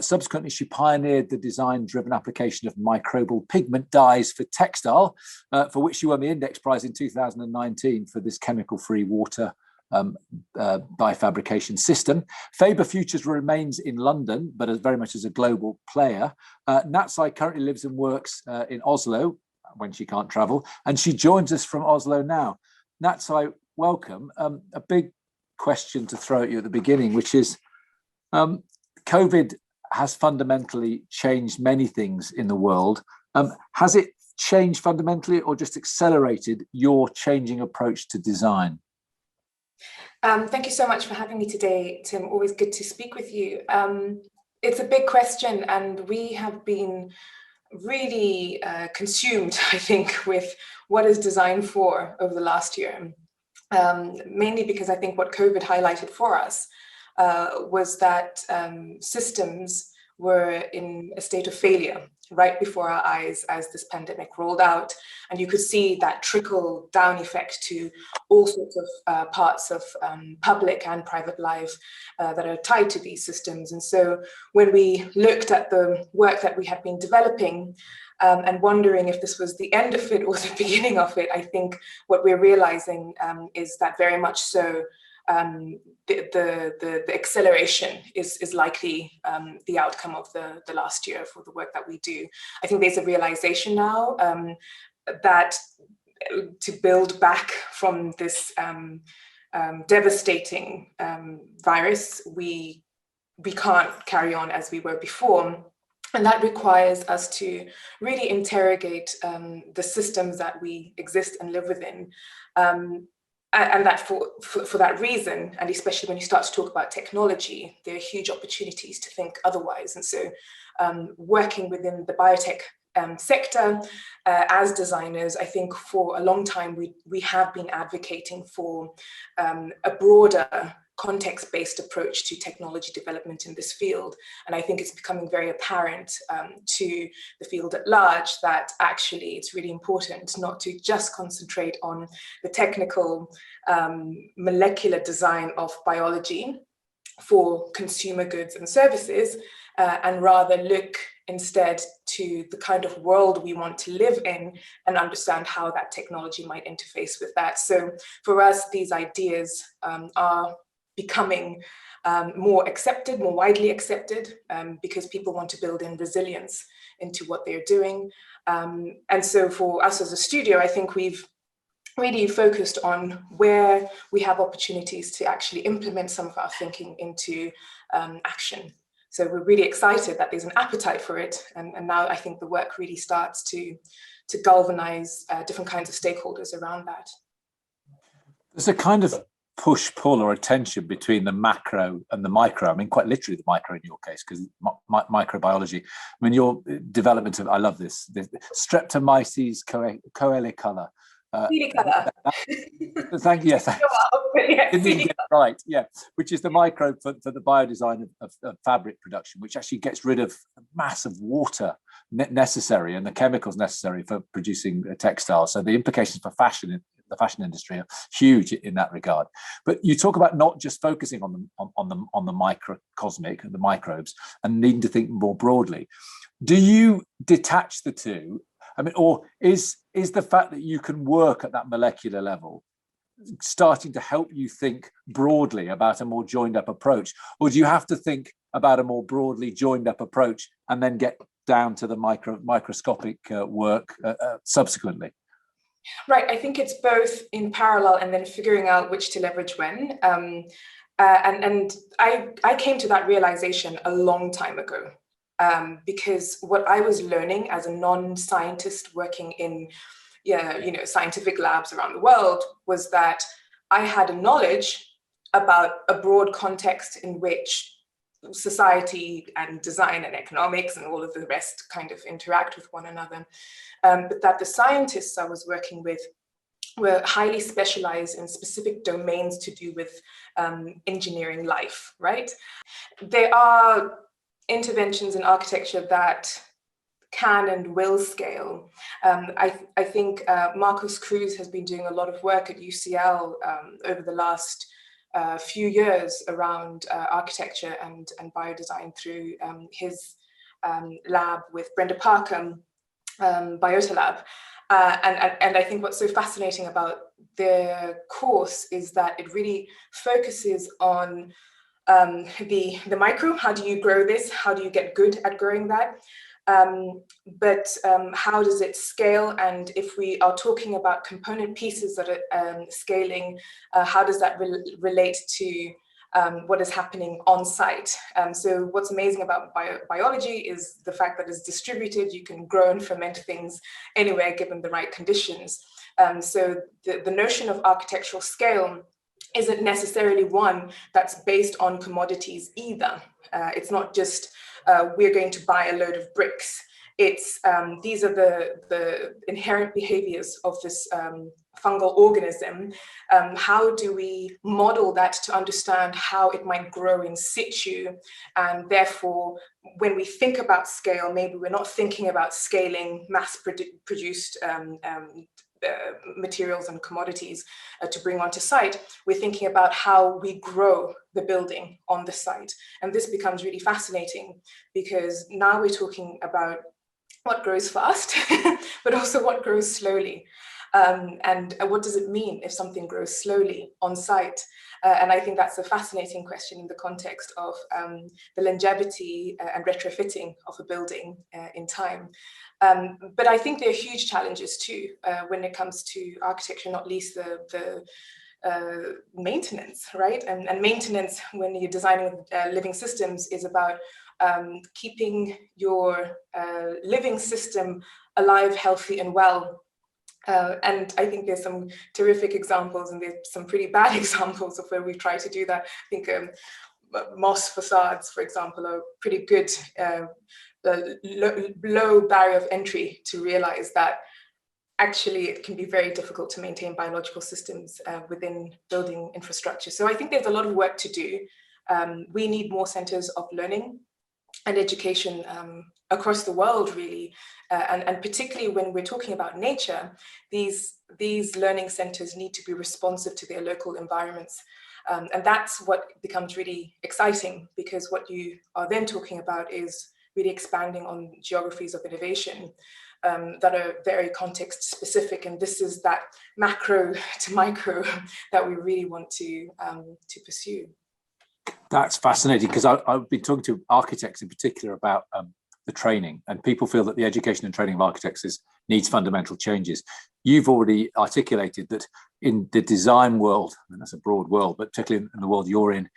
Subsequently, she pioneered the design-driven application of microbial pigment dyes for textile, for which she won the Index Prize in 2019 for this chemical-free water biofabrication system. Faber Futures remains in London, but very much as a global player. Natsai currently lives and works in Oslo when she can't travel, and she joins us from Oslo now. Natsai, welcome. A big question to throw at you at the beginning, which is COVID has fundamentally changed many things in the world. Has it changed fundamentally or just accelerated your changing approach to design? Thank you so much for having me today, Tim. Always good to speak with you. It's a big question, and we have been really consumed, I think, with what is design for over the last year. Mainly because I think what COVID highlighted for us was that systems were in a state of failure right before our eyes as this pandemic rolled out. And you could see that trickle down effect to all sorts of parts of public and private life that are tied to these systems. And so when we looked at the work that we had been developing and wondering if this was the end of it or the beginning of it, I think what we're realizing is that very much so the acceleration is likely the outcome of the last year for the work that we do. I think there's a realization now that to build back from this devastating virus, we can't carry on as we were before. And that requires us to really interrogate the systems that we exist and live within. And that for that reason, and especially when you start to talk about technology, there are huge opportunities to think otherwise. And so working within the biotech sector as designers, I think for a long time we have been advocating for a broader context-based approach to technology development in this field. And I think it's becoming very apparent to the field at large that actually it's really important not to just concentrate on the technical molecular design of biology for consumer goods and services, and rather look instead to the kind of world we want to live in and understand how that technology might interface with that. So for us, these ideas are becoming more accepted, more widely accepted, because people want to build in resilience into what they're doing. And so for us as a studio, I think we've really focused on where we have opportunities to actually implement some of our thinking into action. So we're really excited that there's an appetite for it. And now I think the work really starts to galvanize different kinds of stakeholders around that. There's a kind of push-pull or a tension between the macro and the micro. I mean, quite literally the micro in your case, because microbiology. I mean, your development of, I love this, the Streptomyces coelicolor. Thank you. Yes, didn't even get it right. Yeah, which is the microbe for the biodesign of fabric production, which actually gets rid of a mass of water necessary and the chemicals necessary for producing a textile. So the implications for fashion, the fashion industry, are huge in that regard. But you talk about not just focusing on the microcosmic and the microbes and needing to think more broadly. Do you detach the two? I mean, or is the fact that you can work at that molecular level starting to help you think broadly about a more joined up approach? Or do you have to think about a more broadly joined up approach and then get down to the microscopic work subsequently? Right, I think it's both in parallel and then figuring out which to leverage when. And I came to that realization a long time ago. Because what I was learning as a non-scientist working in scientific labs around the world was that I had a knowledge about a broad context in which society and design and economics and all of the rest kind of interact with one another. But that the scientists I was working with were highly specialized in specific domains to do with engineering life, right? There are interventions in architecture that can and will scale. I think Marcus Cruz has been doing a lot of work at UCL over the last few years around architecture and biodesign through his lab with Brenda Parker, Biota Lab. And I think what's so fascinating about the course is that it really focuses on the micro. How do you grow this? How do you get good at growing that? But how does it scale? And if we are talking about component pieces that are scaling, how does that relate to what is happening on site? So what's amazing about biology is the fact that it's distributed. You can grow and ferment things anywhere given the right conditions. So the notion of architectural scale isn't necessarily one that's based on commodities either. It's not just we're going to buy a load of bricks. It's these are the inherent behaviors of this fungal organism. How do we model that to understand how it might grow in situ? And therefore, when we think about scale, maybe we're not thinking about scaling mass-produced materials and commodities to bring onto site. We're thinking about how we grow the building on the site. And this becomes really fascinating because now we're talking about what grows fast, but also what grows slowly. And what does it mean if something grows slowly on site? And I think that's a fascinating question in the context of the longevity and retrofitting of a building in time. But I think there are huge challenges too when it comes to architecture, not least the maintenance, right? And maintenance when you're designing living systems is about keeping your living system alive, healthy, and well. And I think there's some terrific examples and there's some pretty bad examples of where we've tried to do that. I think moss facades, for example, are pretty good low barrier of entry to realize that actually it can be very difficult to maintain biological systems within building infrastructure. So I think there's a lot of work to do. We need more centers of learning and education across the world, really, and particularly when we're talking about nature, these learning centers need to be responsive to their local environments. And that's what becomes really exciting, because what you are then talking about is really expanding on geographies of innovation that are very context specific. And this is that macro to micro that we really want to pursue. That's fascinating, because I've been talking to architects in particular about the training, and people feel that the education and training of architects needs fundamental changes. You've already articulated that in the design world, and that's a broad world, but particularly in the world you're in,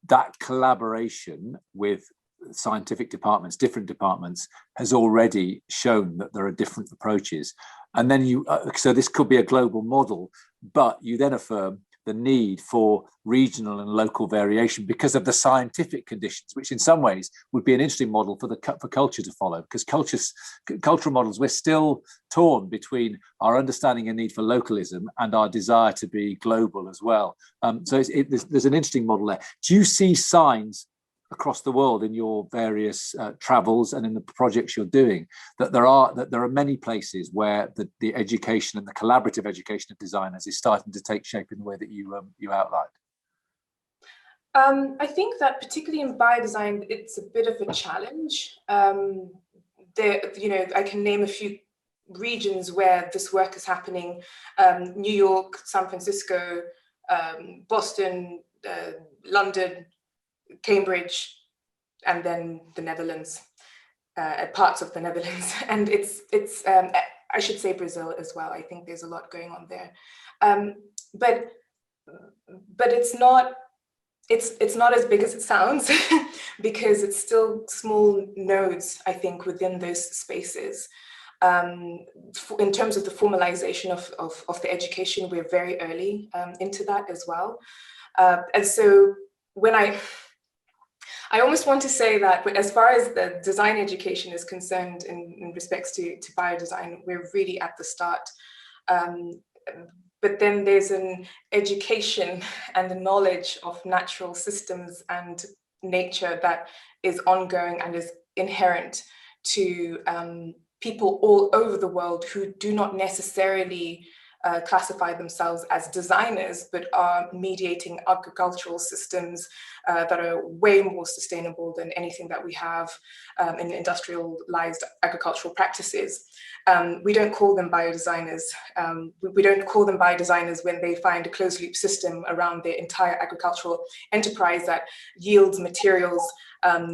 that collaboration with scientific departments, different departments, has already shown that there are different approaches. And then so this could be a global model, but you then affirm the need for regional and local variation because of the scientific conditions, which in some ways would be an interesting model for culture to follow, because cultural models, we're still torn between our understanding and need for localism and our desire to be global as well. So there's an interesting model there. Do you see signs across the world in your various travels and in the projects you're doing that there are many places where the education and the collaborative education of designers is starting to take shape in the way that you outlined? I think that particularly in biodesign, it's a bit of a challenge. I can name a few regions where this work is happening: New York, San Francisco, Boston, London, Cambridge, and then the Netherlands, parts of the Netherlands, and it's I should say Brazil as well. I think there's a lot going on there, but it's not as big as it sounds because it's still small nodes, I think, within those spaces. In terms of the formalization of the education, we're very early into that as well, and so when I almost want to say that as far as the design education is concerned in respects to biodesign, we're really at the start. But then there's an education and the knowledge of natural systems and nature that is ongoing and is inherent to people all over the world who do not necessarily classify themselves as designers, but are mediating agricultural systems that are way more sustainable than anything that we have in industrialized agricultural practices. We don't call them biodesigners. We don't call them biodesigners when they find a closed loop system around their entire agricultural enterprise that yields materials,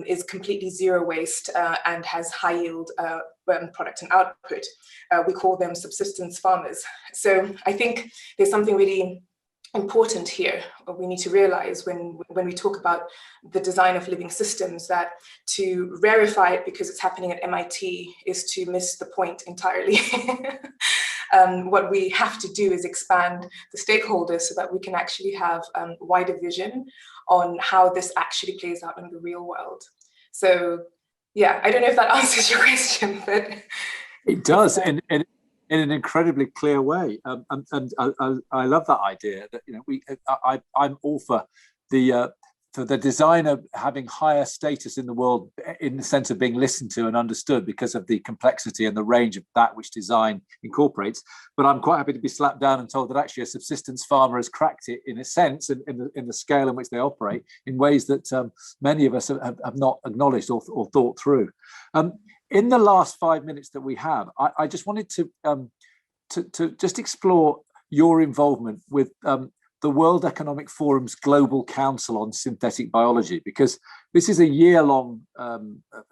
is completely zero waste, and has high yield product and output. We call them subsistence farmers. So I think there's something really important here. We need to realize when we talk about the design of living systems, that to rarefy it because it's happening at MIT is to miss the point entirely. What we have to do is expand the stakeholders so that we can actually have wider vision on how this actually plays out in the real world. So yeah, I don't know if that answers your question, but it does in an incredibly clear way. And I love that idea that, you know, I'm all for the designer having higher status in the world in the sense of being listened to and understood because of the complexity and the range of that which design incorporates. But I'm quite happy to be slapped down and told that actually a subsistence farmer has cracked it in a sense, in the scale in which they operate, in ways that many of us have not acknowledged or thought through. In the last 5 minutes that we have, I just wanted to just explore your involvement with the World Economic Forum's Global Council on Synthetic Biology, because this is a year-long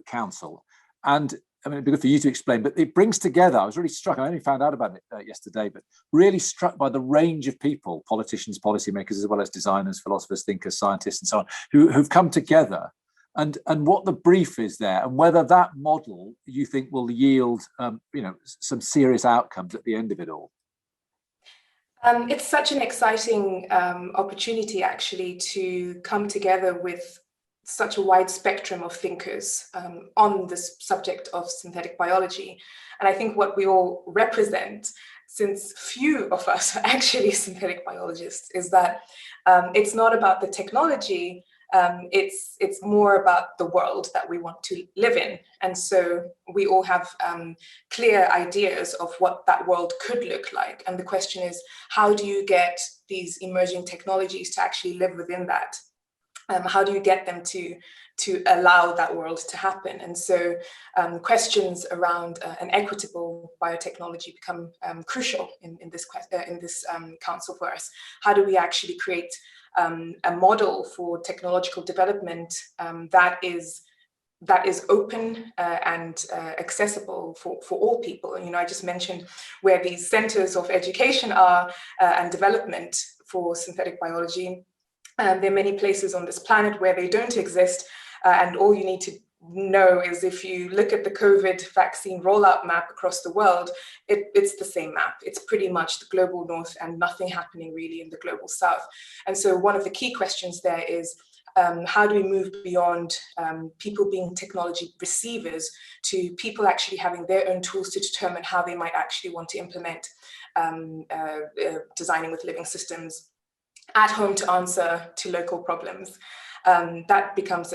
council. And I mean, it'd be good for you to explain, but it brings together, I was really struck, I only found out about it yesterday, but really struck by the range of people, politicians, policymakers, as well as designers, philosophers, thinkers, scientists, and so on, who've come together, and what the brief is there, and whether that model you think will yield you know, some serious outcomes at the end of it all. It's such an exciting opportunity, actually, to come together with such a wide spectrum of thinkers on this subject of synthetic biology. And I think what we all represent, since few of us are actually synthetic biologists, is that it's not about the technology, it's more about the world that we want to live in. And so we all have clear ideas of what that world could look like. And the question is, how do you get these emerging technologies to actually live within that? How do you get them to allow that world to happen? And so questions around an equitable biotechnology become crucial in this council for us. How do we actually create a model for technological development that is open and accessible for all people? You know, I just mentioned where these centers of education are and development for synthetic biology. There are many places on this planet where they don't exist, and all you need to know is if you look at the COVID vaccine rollout map across the world, it's the same map. It's pretty much the global north and nothing happening really in the global south. And so one of the key questions there is, how do we move beyond people being technology receivers to people actually having their own tools to determine how they might actually want to implement designing with living systems at home to answer to local problems? That becomes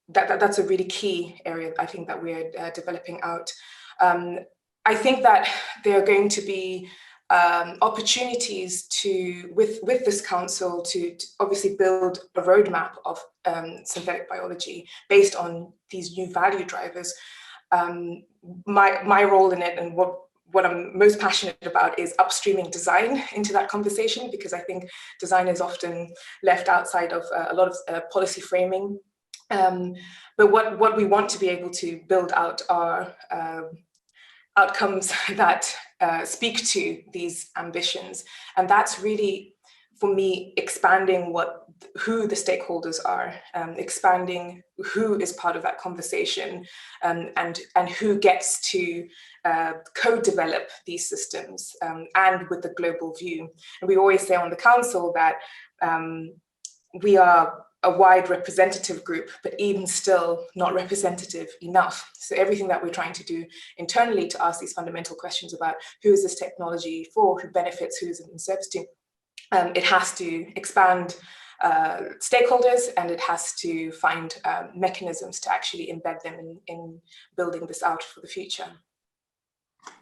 that's a really key area, I think, that we're developing out. I think that there are going to be opportunities with this council to obviously build a roadmap of synthetic biology based on these new value drivers. My role in it, and what I'm most passionate about, is upstreaming design into that conversation, because I think design is often left outside of a lot of policy framing. But what we want to be able to build out are outcomes that speak to these ambitions. And that's really, for me, expanding who the stakeholders are, expanding who is part of that conversation, and who gets to co-develop these systems, and with the global view. And we always say on the council that we are a wide representative group, but even still not representative enough. So everything that we're trying to do internally to ask these fundamental questions about who is this technology for, who benefits, who is it in service to, it has to expand stakeholders, and it has to find mechanisms to actually embed them in building this out for the future.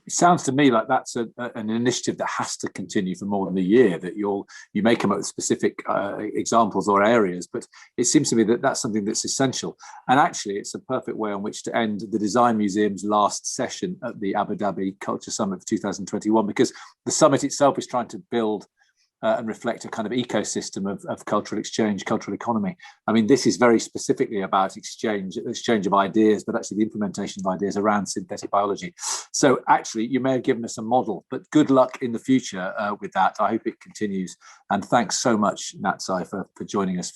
It sounds to me like that's an initiative that has to continue for more than a year, that you may come up with specific examples or areas, but it seems to me that that's something that's essential. And actually, it's a perfect way on which to end the Design Museum's last session at the Abu Dhabi Culture Summit for 2021, because the summit itself is trying to build and reflect a kind of ecosystem of cultural exchange, cultural economy. I mean, this is very specifically about exchange of ideas, but actually the implementation of ideas around synthetic biology. So actually, you may have given us a model, but good luck in the future with that. I hope it continues. And thanks so much, Natsai, for joining us.